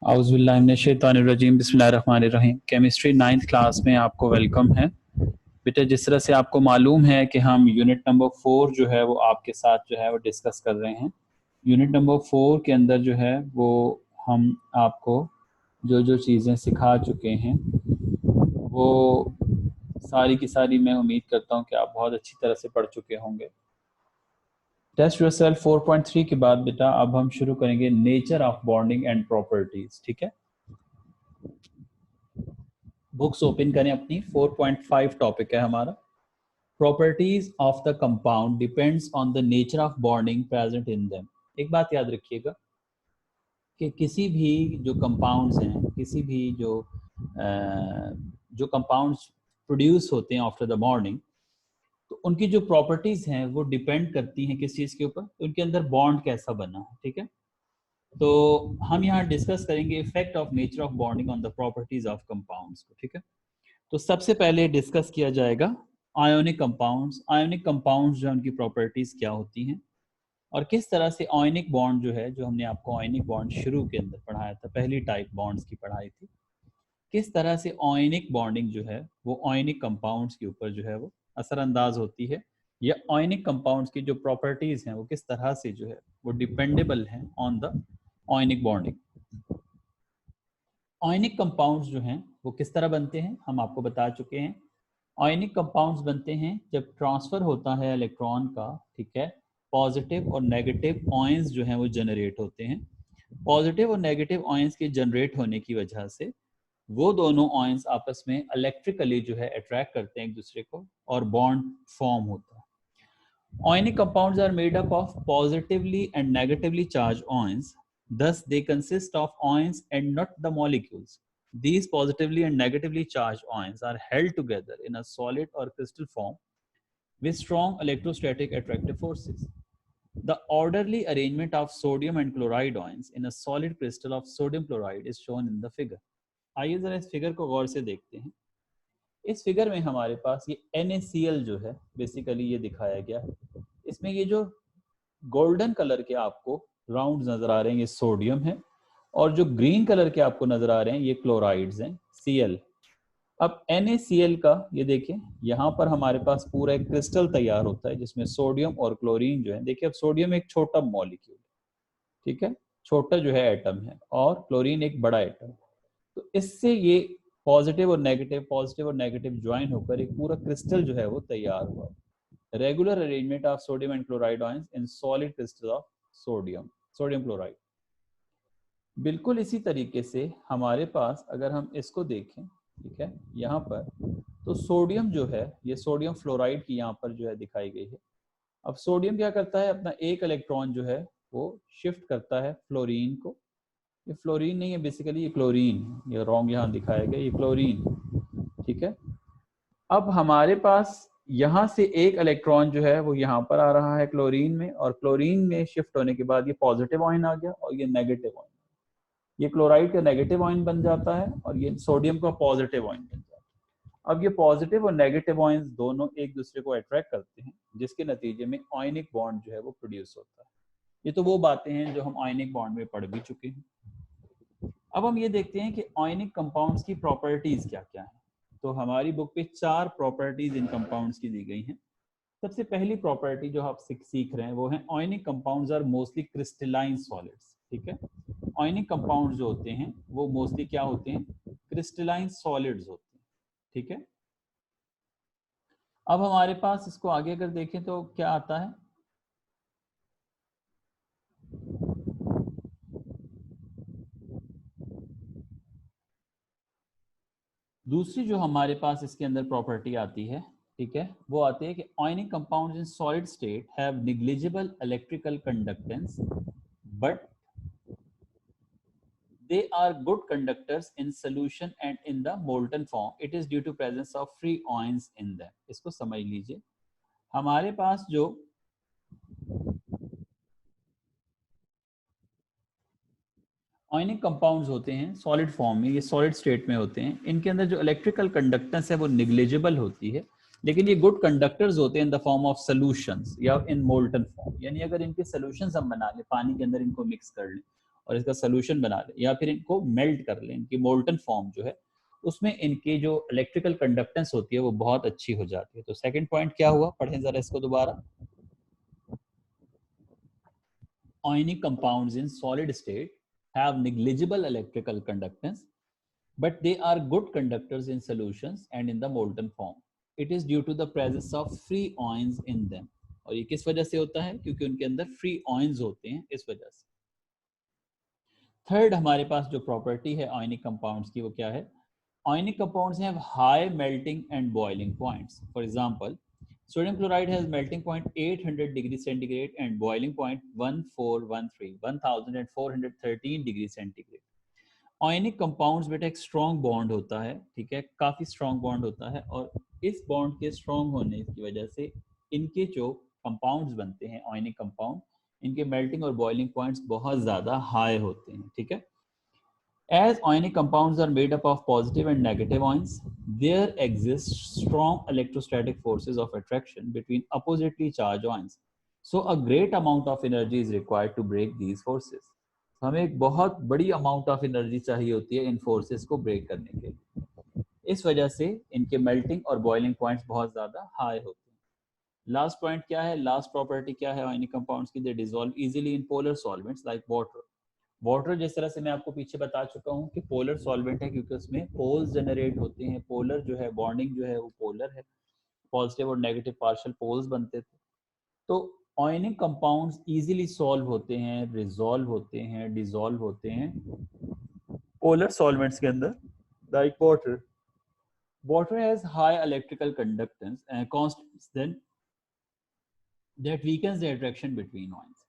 औज़ुबिल्लाहिमिनश्शैतानिर्रजीम बिस्मिल्लाहिर्रहमानिर्रहीम। Chemistry 9th class में आपको वेलकम है। बेटा, जिस तरह से आपको मालूम है कि हम यूनिट नंबर 4 जो है वो आपके साथ जो है वो डिस्कस कर रहे हैं। यूनिट नंबर 4 के अंदर जो है वो हम आपको जो जो चीज़ें सिखा चुके हैं वो सारी की सारी मैं उम्मीद करता हूँ कि आप बहुत अच्छी तरह से पढ़ चुके होंगे। टेस्ट योरसेल्फ 4.3 के बाद बेटा अब हम शुरू करेंगे nature of bonding and properties. ठीक है, बुक्स ओपन करें अपनी। 4.5 टॉपिक है हमारा, properties of the compound depends on the nature of bonding present in them. एक बात याद रखिएगा कि किसी भी जो कंपाउंड्स हैं, किसी भी जो कंपाउंड्स प्रोड्यूस होते हैं आफ्टर द बॉन्डिंग, तो उनकी जो प्रॉपर्टीज हैं वो डिपेंड करती हैं किस चीज़ के ऊपर, उनके अंदर बॉन्ड कैसा बना है। ठीक है, तो हम यहाँ डिस्कस करेंगे effect of nature of bonding on the properties of compounds को। ठीक है, तो सबसे पहले डिस्कस किया जाएगा आयोनिक कंपाउंड्स। आयोनिक कंपाउंड्स जो उनकी प्रॉपर्टीज क्या होती हैं और किस तरह से आयोनिक बॉन्ड जो है, जो हमने आपको आयोनिक बॉन्ड शुरू के अंदर पढ़ाया था, पहली टाइप बॉन्ड्स की पढ़ाई थी, किस तरह से आयोनिक बॉन्डिंग जो है वो आयोनिक कंपाउंड्स के ऊपर जो है वो असरअंदाज होती है, या आयोनिक कंपाउंड्स की जो प्रॉपर्टीज हैं वो किस तरह से जो है वो डिपेंडेबल हैं on the ionic bonding. Ionic compounds जो हैं वो किस तरह बनते हैं हम आपको बता चुके हैं। आयोनिक कंपाउंड्स बनते हैं जब ट्रांसफर होता है इलेक्ट्रॉन का, ठीक है, पॉजिटिव और नेगेटिव आयंस जो हैं वो जनरेट होते हैं। पॉजिटिव और नेगेटिव आयंस के जनरेट होने की वजह से वो दोनों आयंस आपस में इलेक्ट्रिकली जो है अट्रैक्ट करते हैं एक दूसरे को और बॉन्ड फॉर्म होता है। Ionic compounds are made up of positively and negatively charged ions. Thus, they consist of ions and not the molecules. These positively and negatively charged ions are held together in a solid or crystal form with strong electrostatic attractive forces. The orderly arrangement of sodium and chloride ions in a solid crystal of sodium chloride is shown in the figure. आइए जरा इस figure को गौर से देखते हैं। इस figure में हमारे पास ये NaCl जो है बेसिकली ये दिखाया गया है। इसमें ये जो गोल्डन कलर के आपको राउंड नजर आ रहे हैं ये सोडियम है, और जो ग्रीन कलर के आपको नजर आ रहे हैं ये क्लोराइड्स हैं, Cl। अब NaCl का ये देखें, यहाँ पर हमारे पास पूरा एक क्रिस्टल तैयार होता है जिसमें सोडियम और क्लोरीन जो है, देखिए अब सोडियम एक छोटा मॉलिक्यूल, ठीक है, छोटा जो है एटम है, और क्लोरीन एक बड़ा एटम। तो इससे ये पॉजिटिव और नेगेटिव ज्वाइन होकर एक पूरा क्रिस्टल जो है वो तैयार हुआ। Regular arrangement of sodium and chloride ions in solid crystal of sodium chloride. बिल्कुल इसी तरीके से हमारे पास अगर हम इसको देखें, ठीक है, यहाँ पर तो सोडियम जो है ये सोडियम फ्लोराइड की यहाँ पर जो है दिखाई गई है। अब सोडियम क्या करता है, अपना एक इलेक्ट्रॉन जो है वो शिफ्ट करता है फ्लोरीन को। ये फ्लोरीन नहीं है बेसिकली, ये क्लोरीन, ये रॉन्ग यहाँ दिखाया गया, ये क्लोरीन, ठीक है। अब हमारे पास यहाँ से एक इलेक्ट्रॉन जो है वो यहाँ पर आ रहा है क्लोरीन में, और क्लोरीन में शिफ्ट होने के बाद ये पॉजिटिव आयन आ गया और ये नेगेटिव आयन, ये क्लोराइड का नेगेटिव आयन बन जाता है और ये सोडियम का पॉजिटिव आयन बन जाता है। अब ये पॉजिटिव और नेगेटिव आयंस दोनों एक दूसरे को अट्रैक्ट करते हैं, जिसके नतीजे में आयनिक बॉन्ड जो है वो प्रोड्यूस होता है। ये तो वो बातें हैं जो हम आयनिक बॉन्ड में पढ़ भी चुके हैं। अब हम ये देखते हैं कि आयनिक कंपाउंड्स की प्रॉपर्टीज क्या क्या है। तो हमारी बुक पे 4 प्रॉपर्टीज इन कंपाउंड्स की दी गई हैं। सबसे पहली प्रॉपर्टी जो आप सीख रहे हैं वो है ionic compounds are mostly crystalline solids. ठीक है, आयनिक कंपाउंड्स जो होते हैं वो मोस्टली क्या होते हैं, क्रिस्टलाइन सॉलिड्स होते हैं। ठीक है, अब हमारे पास इसको आगे अगर देखें तो क्या आता है, दूसरी जो हमारे पास इसके अंदर प्रॉपर्टी आती है, ठीक है, वो आती है कि ionic compounds in solid state have negligible electrical conductance but they are good conductors in solution and in the molten form. It is due to presence of free ions in them. इसको समझ लीजिए, हमारे पास जो ionic compounds होते हैं solid form में, ये solid state में होते हैं, इनके अंदर जो इलेक्ट्रिकल कंडक्टेंस है वो निग्लिजिबल होती है, लेकिन ये गुड कंडक्टर्स होते हैं in the form of solutions या इन मोल्टन फॉर्म। यानी अगर इनके सॉल्यूशंस हम बना लें, पानी के अंदर इनको मिक्स कर लें और इसका सोल्यूशन बना लें या फिर इनको मेल्ट कर लें, इनकी मोल्टन फॉर्म जो है उसमें इनकी जो इलेक्ट्रिकल कंडक्टेंस होती है वो बहुत अच्छी हो जाती है। तो सेकंड पॉइंट क्या हुआ, पढ़ें जरा इसको दोबारा। Ionic compounds in solid state have negligible electrical conductance, but they are good conductors in solutions and in the molten form. It is due to the presence of free ions in them. और ये किस वजह से होता है, क्योंकि उनके अंदर फ्री आयंस होते हैं, इस वजह से। थर्ड हमारे पास जो प्रॉपर्टी है आयनिक कंपाउंड्स की वो क्या है, ionic compounds have high melting and boiling points. For example, sodium chloride has melting point 800 degrees centigrade and boiling point 1413 degrees centigrade. Ionic compounds बेटा एक strong bond होता है, ठीक है, काफी strong bond होता है, और इस bond के strong होने की वजह से इनके जो compounds बनते हैं ionic compound, इनके melting और boiling points बहुत ज्यादा high होते हैं, ठीक है। As ionic compounds are made up of positive and negative ions, there exist strong electrostatic forces of attraction between oppositely charged ions. So a great amount of energy is required to break these forces. हमें एक बहुत बड़ी amount of energy चाहिए होती है इन forces को break करने के लिए। इस वजह से इनके melting और boiling points बहुत ज़्यादा high होते हैं। Last point क्या है? Last property क्या है ionic compounds की? They dissolve easily in polar solvents like water. Water जिस तरह से मैं आपको पीछे बता चुका हूँ कि पोलर सॉल्वेंट है, क्योंकि उसमें पोल्स जनरेट होते हैं, पोलर जो है बॉन्डिंग जो है वो पोलर है, पॉजिटिव और नेगेटिव पार्शियल पोल्स बनते थे। तो आयनिक कंपाउंड्स इजीली सॉल्व होते हैं, रिजॉल्व होते हैं, डिसॉल्व होते हैं पोलर सॉल्वेंट्स के अंदर, like water. Water has high electrical conductance and constants then that weakens the attraction between ions.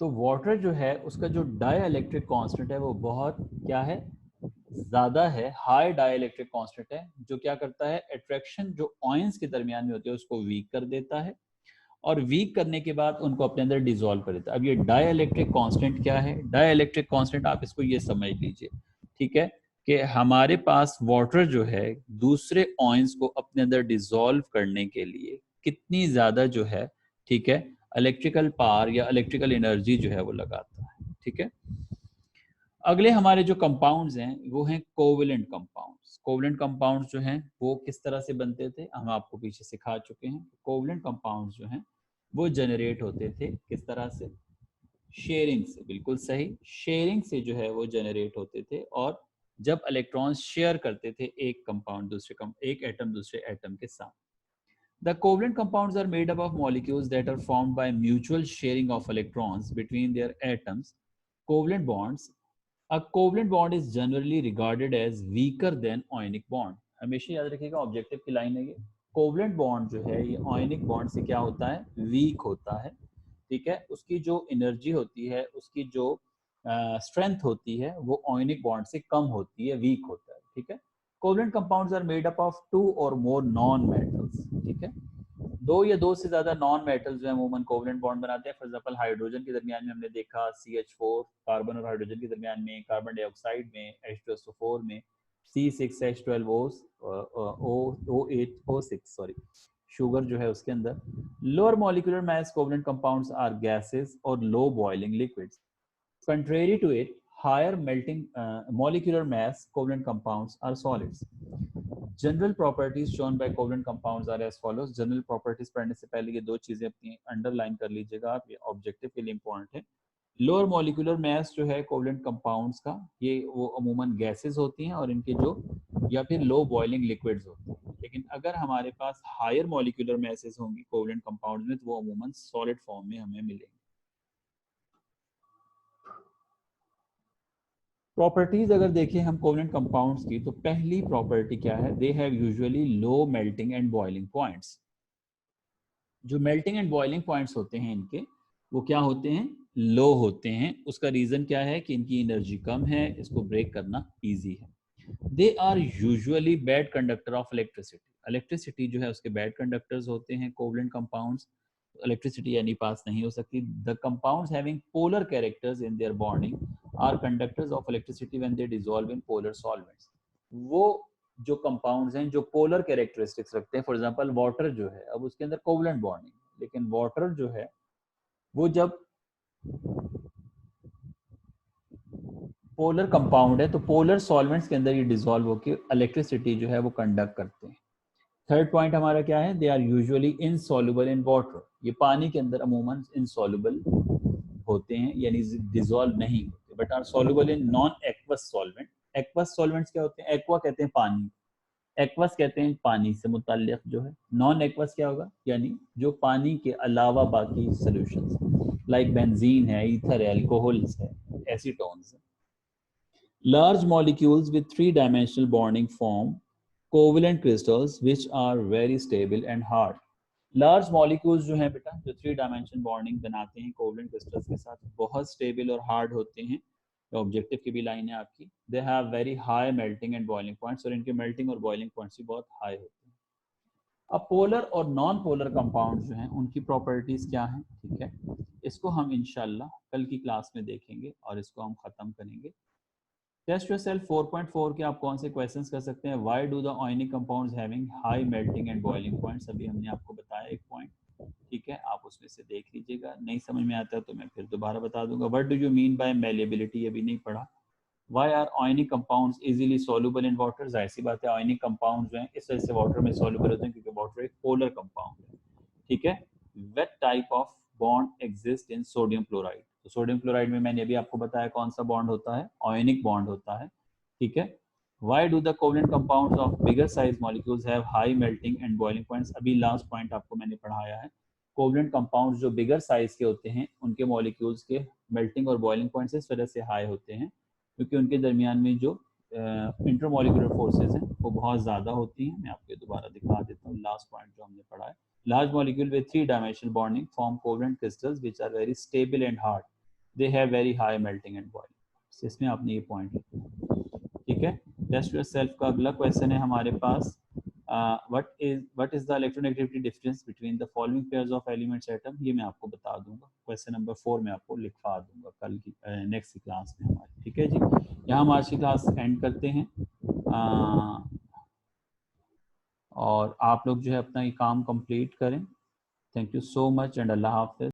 तो वाटर जो है उसका जो डाइलेक्ट्रिक कांस्टेंट है वो बहुत क्या है, ज्यादा है, हाई डाइलेक्ट्रिक कांस्टेंट है, जो क्या करता है, अट्रैक्शन जो आयंस के दरमियान में होती है उसको वीक कर देता है, और वीक करने के बाद उनको अपने अंदर डिसॉल्व कर देता है। अब ये डाइलेक्ट्रिक कांस्टेंट क्या है, डाइलेक्ट्रिक कांस्टेंट आप इसको ये समझ लीजिए, ठीक है, कि हमारे पास वाटर जो है दूसरे आयंस को अपने अंदर डिसॉल्व करने के लिए कितनी ज्यादा जो है, ठीक है, इलेक्ट्रिकल पावर या इलेक्ट्रिकल एनर्जी जो है वो लगाता है, ठीक है। अगले हमारे जो कंपाउंड्स हैं वो हैं कोवेलेंट कंपाउंड्स। कोवेलेंट कंपाउंड्स जो हैं वो किस तरह से बनते थे, हम आपको पीछे सिखा चुके हैं। कोवेलेंट कंपाउंड्स जो हैं वो जनरेट होते थे किस तरह से, शेयरिंग से, बिल्कुल सही, शेयरिंग से जो है वो जनरेट होते थे, और जब इलेक्ट्रॉन्स शेयर करते थे एक कंपाउंड दूसरे एक एटम दूसरे एटम के साथ। The covalent compounds are made up of molecules that are formed by mutual sharing of electrons between their atoms. Covalent bonds. A covalent bond is generally regarded as weaker than ionic bond. हमेशा याद रखिएगा, objective की line है ये। Covalent bond जो है ये ionic bond से क्या होता है, वीक होता है, ठीक है। उसकी जो एनर्जी होती है, उसकी जो स्ट्रेंथ होती है वो आयनिक बॉन्ड से कम होती है, वीक होता है, ठीक है। Covalent compounds are made up of 2 और मोर नॉन मेटल्स, ठीक है। दो या दो से ज्यादा नॉन मेटल्स जो है अमूमन कोवलेंट बॉन्ड बनाते हैं। फॉर एग्जांपल हाइड्रोजन के दरमियान में हमने देखा CH4, कार्बन और हाइड्रोजन के दरमियान में, कार्बन डाइऑक्साइड में H2SO4 में C6H12O8O6 सॉरी, शुगर जो है उसके अंदर। Lower molecular mass covalent compounds are gases और low boiling liquids. Contrary to it, higher melting molecular mass covalent compounds are solids. General properties shown by covalent compounds are as follows. General properties पढ़ने से पहले ये दो चीजें अपनी underline कर लीजिएगा आप, ये ऑब्जेक्टिव के लिए इंपॉर्टेंट है। लोअर मॉलिक्यूलर मास जो है कोवलेंट कंपाउंड्स का, ये वो अमूमन गैसेस होती हैं और इनके जो या फिर लो बॉइलिंग लिक्विड्स होती हैं। लेकिन अगर हमारे पास हायर मॉलिक्यूलर मासेस होंगी कोवलेंट कंपाउंड्स में तो वो अमूमन सॉलिड फॉर्म में हमें मिलेंगे। प्रॉपर्टीज अगर देखें हम कोवलेंट कंपाउंड्स की, तो पहली प्रॉपर्टी क्या है, they have usually low melting and boiling points. जो मेल्टिंग एंड बॉइलिंग पॉइंट्स होते हैं इनके, वो क्या होते हैं, लो होते हैं। उसका रीजन क्या है कि इनकी एनर्जी कम है, इसको ब्रेक करना इजी है। They are usually bad conductor of electricity. Electricity जो है उसके बैड कंडक्टर्स होते हैं कोवलेंट कंपाउंड्स, इलेक्ट्रिसिटी यानी पास नहीं हो सकती। The compounds having polar characters in their bonding are conductors of electricity when they dissolve in polar solvents. वो जो कंपाउंड्स हैं जो पोलर कैरेक्टरिस्टिक्स रखते हैं, फॉर एग्जांपल वाटर जो है, अब उसके अंदर कोवलेंट बॉन्डिंग, लेकिन वाटर जो है वो जब पोलर कंपाउंड है, तो पोलर सॉल्वेंट्स के अंदर ये डिसॉल्व होकर इलेक्ट्रिसिटी जो है वो कंडक्ट करते हैं। थर्ड पॉइंट हमारा क्या है, they are usually insoluble in water, ये पानी के अंदर अमूमन इनसॉल्युबल होते हैं, यानी डिसॉल्व नहीं होते, but are soluble in non aqueous solvent. Aqueous solvents क्या होते हैं, एक्वा कहते हैं पानी, एक्वस कहते हैं पानी से मुताल्लिक जो है, नॉन एक्वस क्या होगा, यानी जो पानी के अलावा बाकी सॉल्यूशंस, लाइक बेंजीन है, ईथर है, अल्कोहल्स है, एसीटोन्स है। Large molecules with three-dimensional bonding form covalent crystals which are very stable and hard. Large molecules जो हैं बेटा, जो थ्री डायमेंशन बॉन्डिंग बनाते हैं कोवलेंट क्रिस्टल्स के साथ, बहुत स्टेबल और हार्ड होते हैं। ऑब्जेक्टिव की भी लाइन है आपकी, they have very high melting and boiling points, और इनके मेल्टिंग और बॉइलिंग पॉइंट्स भी बहुत हाई होते हैं। अब पोलर और नॉन पोलर कंपाउंड जो हैं उनकी प्रॉपर्टीज क्या हैं, ठीक है, इसको हम इंशाल्लाह कल की क्लास में देखेंगे और इसको हम खत्म करेंगे। टेस्ट योरसेल्फ 4.4 के आप कौन से क्वेश्चंस कर सकते हैं, why do the ionic compounds having high melting and boiling points, अभी हमने आपको बताया एक पॉइंट, ठीक है, आप उसमें से देख लीजिएगा, नहीं समझ में आता तो मैं फिर दोबारा बता दूंगा। What do you mean by malleability, अभी नहीं पढ़ा। Why are ionic compounds easily soluble in water, जाहिर सी बात है आयनिक कंपाउंड जो हैं इस वजह से वाटर में सॉल्युबल होते हैं क्योंकि वाटर एक पोलर कंपाउंड है, ठीक है। What type of bond exist in sodium chloride, तो सोडियम क्लोराइड में मैंने अभी आपको बताया कौन सा बॉन्ड होता है, आयनिक बॉन्ड होता है, ठीक है। Why do the covalent compounds of bigger size molecules have high melting and boiling points, अभी लास्ट पॉइंट आपको मैंने पढ़ाया है, कोवलेंट कंपाउंड्स जो बिगर साइज के होते हैं उनके मॉलिक्यूल्स के मेल्टिंग और बॉइलिंग पॉइंट्स इस वजह से हाई होते हैं क्योंकि उनके दरमियान में जो इंटरमॉलिक्यूलर फोर्सेज हैं वो बहुत ज़्यादा होती हैं। मैं आपको दोबारा दिखा देता हूँ लास्ट पॉइंट जो हमने पढ़ा है। Large molecule with three-dimensional bonding form covalent crystals which are very stable and hard. They have very high melting and boiling. इसमें आपने ये पॉइंट लिखना, ठीक है। टेस्ट योरसेल्फ का अगला क्वेश्चन है हमारे पास, what is the electronegativity difference between the following pairs of elements atom, ये मैं आपको बता दूंगा, क्वेश्चन नंबर 4 में आपको लिखवा दूंगा कल की नेक्स्ट क्लास में हमारी, ठीक है जी। यहाँ हम आज की क्लास एंड करते हैं और आप लोग जो है अपना ये काम कंप्लीट करें। Thank you so much and Allah Hafiz.